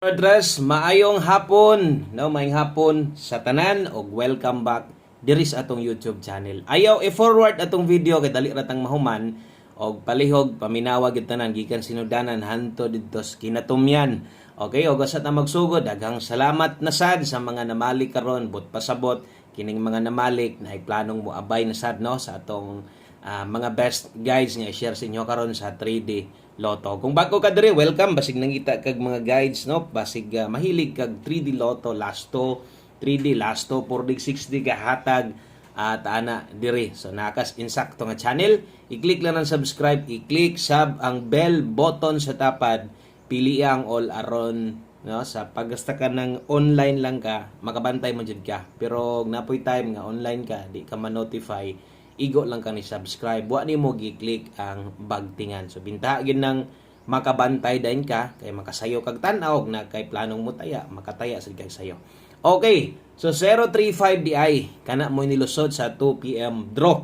Address, maayong hapon, no, maayong hapon sa tanan og welcome back diri sa atong YouTube channel. Ayaw i-forward atong video kay dali ratang mahuman og palihog paminawa gid tanan gikan sinudanan hanto didto sa kinatumyan. Okay, og sa ta magsugod daghang salamat na sad sa mga namalik karon but pasabot kining mga namalik na planong mo abay na sad no sa atong mga best guides nga i-share sa inyo karon sa 3D Lotto. Kung bago ka diri, welcome. Basig nangita kag mga guides, no? Basig mahilig kag 3D Lotto, Lasto, 3D Lasto, 4D, 6D kahatag at ana diri. So nakas insakto nga channel, i-click lang ang subscribe, i-click sub ang bell button sa tapad, pili ang all aron, no? Sa paggasta ka ng online lang ka, makabantay mo jud ka. Pero napoy time nga online ka, di ka ma-notify, igo lang ka ni subscribe, wa ni mo gi-click ang bagtingan. So binta gyud nang makabantay dayon ka kay makasayo kag tan-aw na kay planong mo taya, makataya sad kay sayo. Okay, so 035 DI kana mo nilusod sa 2 PM draw.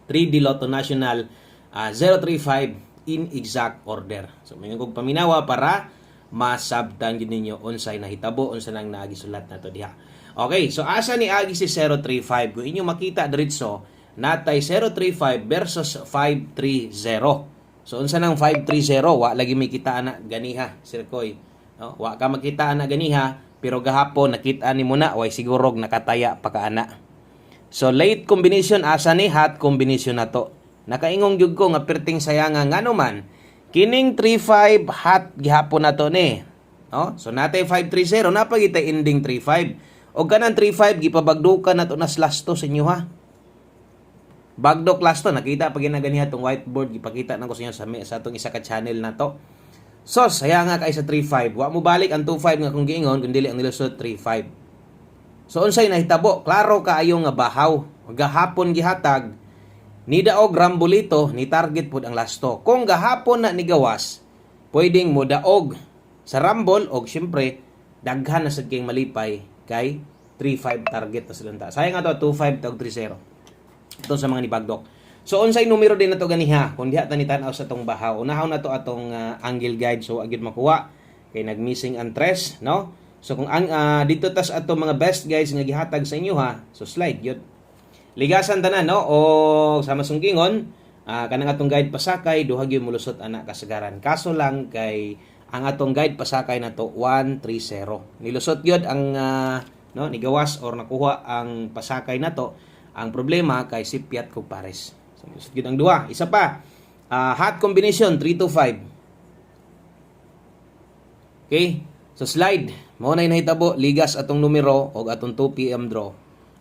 3D Lotto National 035 in exact order. So may kog paminawa para masabtan gid ninyo unsay nahitabo, unsa nang nagisulat nato diha. Okay, so asa ni agi si 035? Kung inyo makita diretso natay 035 versus 530. So unsa nang 530? Wa lagi may kita na ganiha, Sir Koy. No? Wa ka makita na ganiha, pero gahapon nakita ni mo na way sigurog nakataya pa ka ana. So late combination asa ni hot combination nato. Nakaingong gyud ko nga perting sayanga ngano man. Kining 35 hot gihapon nato ni. No? So natay 530 napagitay ending 35. Og kanang 35 gipabagdukan nato na slasto sa inyo ha. Bagdo class to, nakita pag ginaganiha itong whiteboard, ipakita na ko sa inyo sa atong isa ka channel na to. So, saya nga kay sa 3.5. Wa mo balik ang 2.5 nga kung giingon, kundi ang nilusod 3.5. So, unsay nahitabo, klaro kaayo nga bahaw. Gahapon gihatag, ni daog rambolito, ni target pod ang lasto. Kung gahapon na ni gawas, pwedeng mo daog sa rambol, og syempre, daghan na sad kayong malipay, kay 3.5 target na silunta. Sayang nga to, 2.5 tag 3.0. Ito sa mga nibagdok. So unsay numero din nato ganiha kun diha tani tan-aw sa tong bahaw. Unahaw na to atong angle guide so agid makuha kay nag-missing ang tres, no? So kung ang dito tas ato mga best guys nga gihatag sa inyo ha. So slide gyud. Ligasan tanan no o sa masungkingon kanang atong guide pasakay duha gyud mulusot ana kasagaran. Kaso lang kay ang atong guide pasakay nato 130. Nilusot gyud ang no nigawas or nakuha ang pasakay nato. Ang problema kay sipyat ko pares. So, yun ang duha. Isa pa, hot combination, 3 to 5. Okay? So, slide. Maunay nahitabo, ligas atong numero o atong 2 PM draw.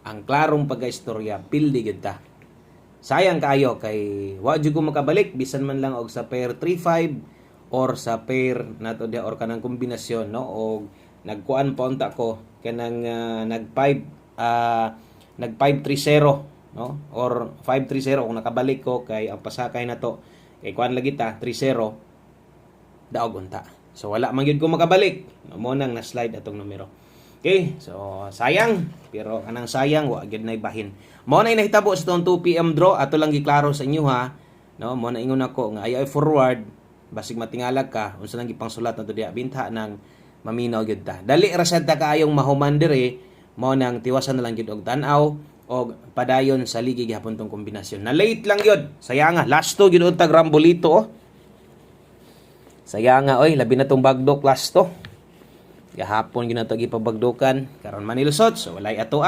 Ang klarong pagka-istorya, pildi gid ta. Sayang kayo kay wa jud ko makabalik bisan man lang og sa pair 3-5 or sa pair nato dia or kanang kombinasyon no og nagkuan pa unta ko kanang nag 530 no or 530 kung nakabalik ko kay ang pasakay na to kay kuan lagi ta 30 daog unta. So wala man gyud ko makabalik. Mo nang na-slide atong numero. Okay, so sayang pero kanang sayang wa gyud nay bahin. Mo na nahitabo sa tong 2 PM draw ato lang giklaro sa inyo ha. No, mo na ingon ako nga ayaw forward basig matingalag ka unsa lang gipangsulat nato diha binta nang maminaw gyud ta. Dali ra sad ta kaayong mahuman diri. Mo nang tiwasan na lang gyud og tan-aw og padayon sa ligi gihapon tong kombinasyon. Na late lang gyud. Sayanga lasto gyud tag rambolito oh. Sayanga oy labi na tong bagdok lasto. Gahapon gyud nato gipabagdokan karon manilusot so walay ato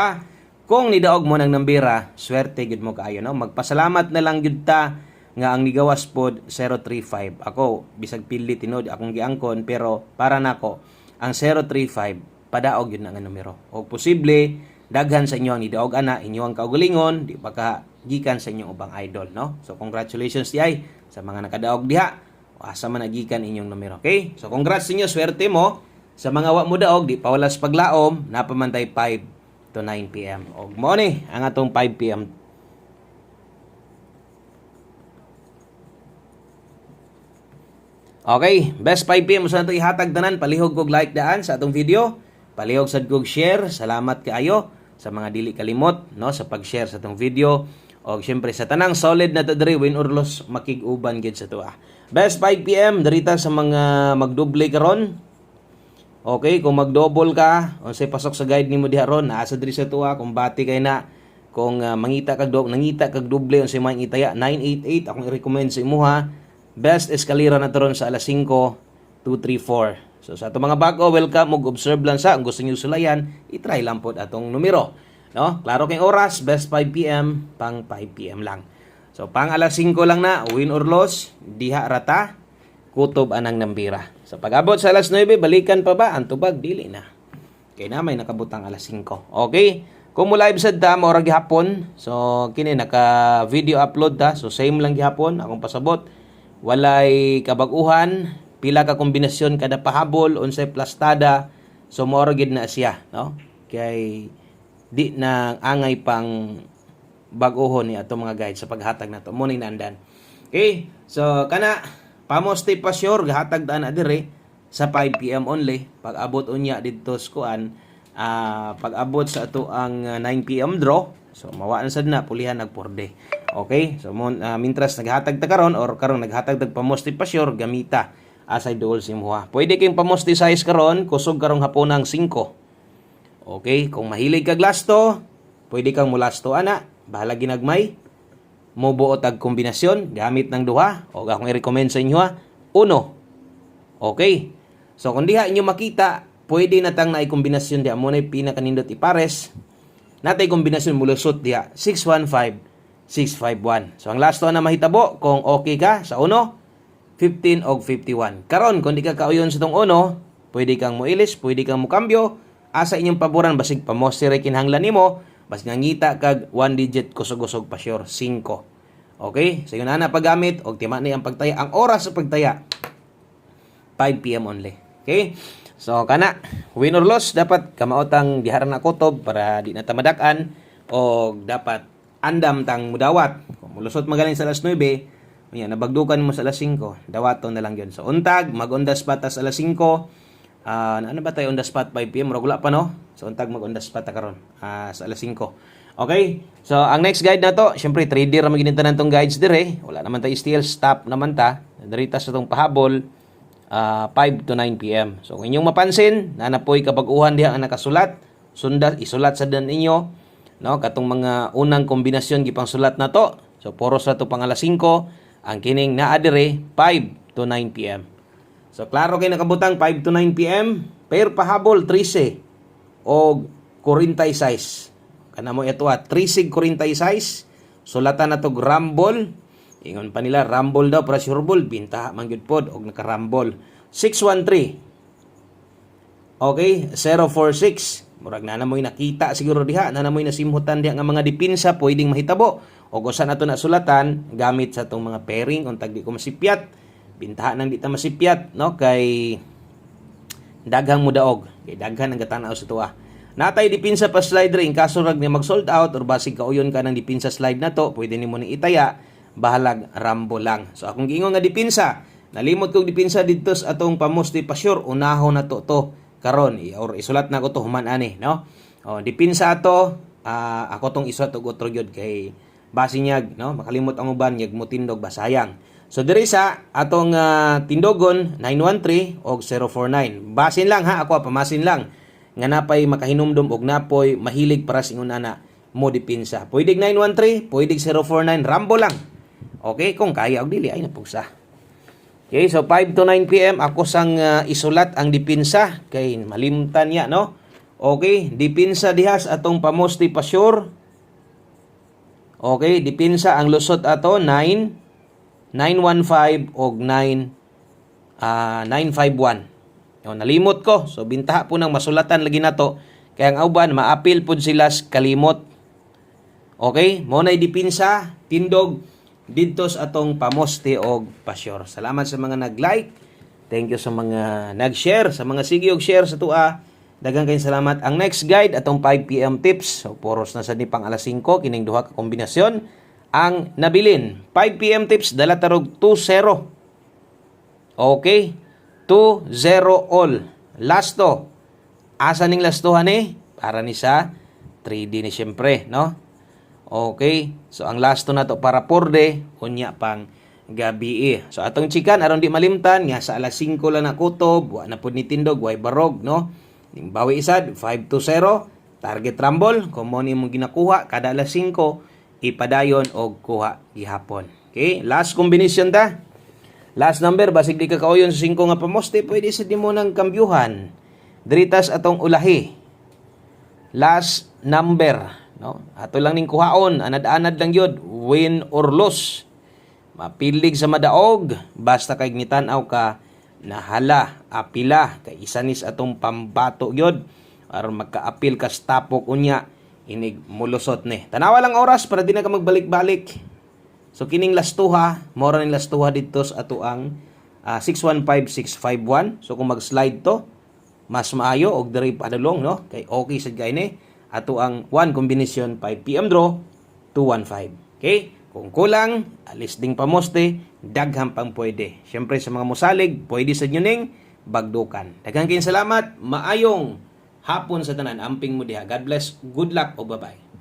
Kung nidaog mo nang nambira, swerte gyud mo kaayo no. Magpasalamat na lang gyud ta nga ang nigawas pod 035. Ako bisag pili tinod akong giangkon pero para nako ang 035 padaog yun nga numero. O posible, daghan sa inyo ang nidaog ana, inyo ang kaugalingon, di pa ka gikan sa inyong ubang idol, no? So, congratulations di ay sa mga nakadaog diha. O asa man nagikan inyong numero, okay? So, congrats sa inyo, swerte mo. Sa mga wa mo daog, di pa walas paglaom, napamantay 5 to 9 PM. O mo ni, ang atong 5 PM. Okay, best 5 PM sa nato ihatag tanan, palihog kog like daan sa atong video. Palihog sad kog share. Salamat kaayo sa mga dili kalimot no sa pag-share sa tong video. Og syempre sa tanang solid na to diri win or loss makig-uban gid sa tuwa. Best 5 PM dirita sa mga magduble karon. Okay, kung mag-double ka, unsay pasok sa guide nimo diha ron, naa sa diri sa tuwa kung bati kay na kung mangita kag doble unsay man itaya 988 akong i-recommend sa imuha. Best eskalera na to ron sa alas 5, 234. So sa ato mga bago, welcome og observe lang sa ang gusto niyo sulayan, i-try lang pod atong numero. No? Klaro kay oras, best 5 PM pang 5 PM lang. So pang alas 5 lang na, win or loss, diha rata, kutob anang nambira. So pag-abot sa alas 9, balikan pa ba? Ang tubag, dili na. Kaya na may nakabutang alas 5. Okay? Kung mo live sad ta, maura gihapon. So kini naka-video upload ta. So same lang gihapon, akong pasabot. Walay kabag-uhan, pila ka kombinasyon kada pahabol, unsay plastada. So maura gid na siya, no? Kay di na angay pang bag-ohon ni ato mga guide sa paghatag nato. Mo ni nandan. Okay? So kana pamoste pa sure gahatag ta na dire sa 5 PM only. Pag abot unya didto sa kuan, pag abot sa ato ang 9 PM draw. So mawaan sad na pulihan nagporde. Okay? So mintras naghatag ta karon or karon naghatag tag pamoste pa sure gamita asay duol simuha. Pwede kayong pamoste size karon, kusog karong haponang 5. Okay, kung mahilig kag lasto, pwede kang mulasto ana, bahala ginagmay. Mo buot ag kombinasyon gamit ng duha o akong i-recommend sa inyo 1. Okay. So kung diha inyo makita, pwede na tang naay kombinasyon diha mo na pinakanindot ipares. Natay kombinasyon mulusot diha 615 651. So ang lasto na mahitabo kung okay ka sa 1, 15 og 51. Karon kung di ka kauyon sa tong 1, pwede kang moilis, pwede kang mokambyo. Asa inyong paboran basig pamostere kinahanglan nimo bas ngita kag 1 digit kusog-kusog pa sure 5. Okay? So yun na paggamit og tima ni ang pagtaya. Ang oras sa pagtaya 5 PM only. Okay? So kana win or loss dapat kamaotang diharan na kutob para di na tamadak-an og dapat andam tang mudawat. Kung mulusot magaling sa alas 9, nabagdukan mo sa alas 5, dawaton na lang yun. So untag mag-on-the spot sa alas 5. Ano ba tayo on the spot 5 PM? Murag wala pa no? So untag mag on the spot karon sa alas 5. Okay? So ang next guide na to, syempre trader ra maginintanan tong guides dire. Wala naman tayo still stop naman ta. Dirita sa tong pahabol 5 to 9 PM. So kung inyong mapansin, nanapoy kabag-uhan diha ang nakasulat, isulat sa dan inyo, no? Katong mga unang kombinasyon gipang sulat na to. So poros na to pang alas 5, ang kining naa dire 5 to 9 PM. So, klaro kay nakabutang 5 to 9 PM, per pahabol 13 o 46. Kana mo ito 13 46. Sulatan na to rumble. Ingon pa nila rumble daw para sure ball, binta man gyud pod og naka-rumble. 613. Okay, 046. Murag na namoy nakita siguro diha, na namoy nasimhutan diha nga mga depensa pwedeng mahitabo. Og usa na to na sulatan gamit sa tong mga pairing untag di ko masipyat. Bintahan nang di ta masipyat, no? Kay daghang mudaog, kay daghan ang gatanaw sa tuwa. Natay dipinsa pa slide ring kaso rag ni mag-sold out or basig kauyon ka ng dipinsa slide na to, pwede nimo ni itaya, bahalag rambo lang. So akong giingon nga dipinsa, nalimot kog dipinsa didto sa atong pamoste pa sure, unahon na to karon or isulat na ko to human ani, no? O dipinsa ato, ako tong isulat og otro gyud kay basinyag, no? Makalimot ang uban yag mo tindog basayang. So diri sa atong tindogon 913 og 049. Basin lang ha, ako pamasin lang nga napay makahinumdum og napoy mahilig para sa ingon ana mo dipinsa. Pwede 913, pwede 049, rambo lang. Okay, kung kaya og dili ay napugsa. Okay, so 5 to 9 PM ako sang isulat ang dipinsa kay malimtan niya, no? Okay, dipinsa dihas atong pamoste pa sure. Okay, dipinsa ang lusot ato 9 915 og 951. Yo nalimot ko. So bintaha po nang masulatan lagi nato kay ang auban maapil pud sila kalimot. Okay? Mo nay dipinsa tindog didto sa atong pamoste og pasyur. Salamat sa mga nag-like. Thank you sa mga nag-share, sa mga sige og share sa tua. Daghang kayong salamat. Ang next guide atong 5 PM tips. So poros na sa ni pang alas 5 kining duha ka kombinasyon. Ang nabilin 5 PM tips dala tarog 2-0. Okay? 2-0 all. Lasto. Asa ning lastohan para ni sa 3D ni syempre, no? Okay? So ang lasto na to para porde, unya pang gabi. So atong chikan aron di malimtan nga sa alas 5 lang na kutob, wa na pud ni tindog, way barog, no? Ning bawi isad 5-0 target rumble kung mo ni mong ginakuha kada alas 5 ipadayon og kuha gihapon. Okay, last combination ta. Last number basig di ka kauyon sa 5 nga pamoste, pwede sa di mo nang kambyuhan. Dritas atong ulahi. Last number, no? Ato lang ning kuhaon, anad-anad lang yun, win or lose. Mapilig sa madaog, basta kay ngitanaw ka, nahala, apila, kay isanis atong pambato yun, aron magka-apil ka stapok unya, inig mulusot ni. Tanawa lang oras para di na ka magbalik-balik. So kining lastuha, mora ning lastuha dito sa ato ang 615651. So kung mag-slide to, mas maayo og diri padulong, no? Kay okay sad kay ni ato ang 1 combination 5 PM draw 215. Okay? Kung kulang, alis ding pamoste, daghang pang pwede. Syempre sa mga musalig, pwede sa inyo ning bagdukan. Daghang kayong salamat, maayong hapon sa tanan, amping mo diha. God bless, good luck o bye-bye.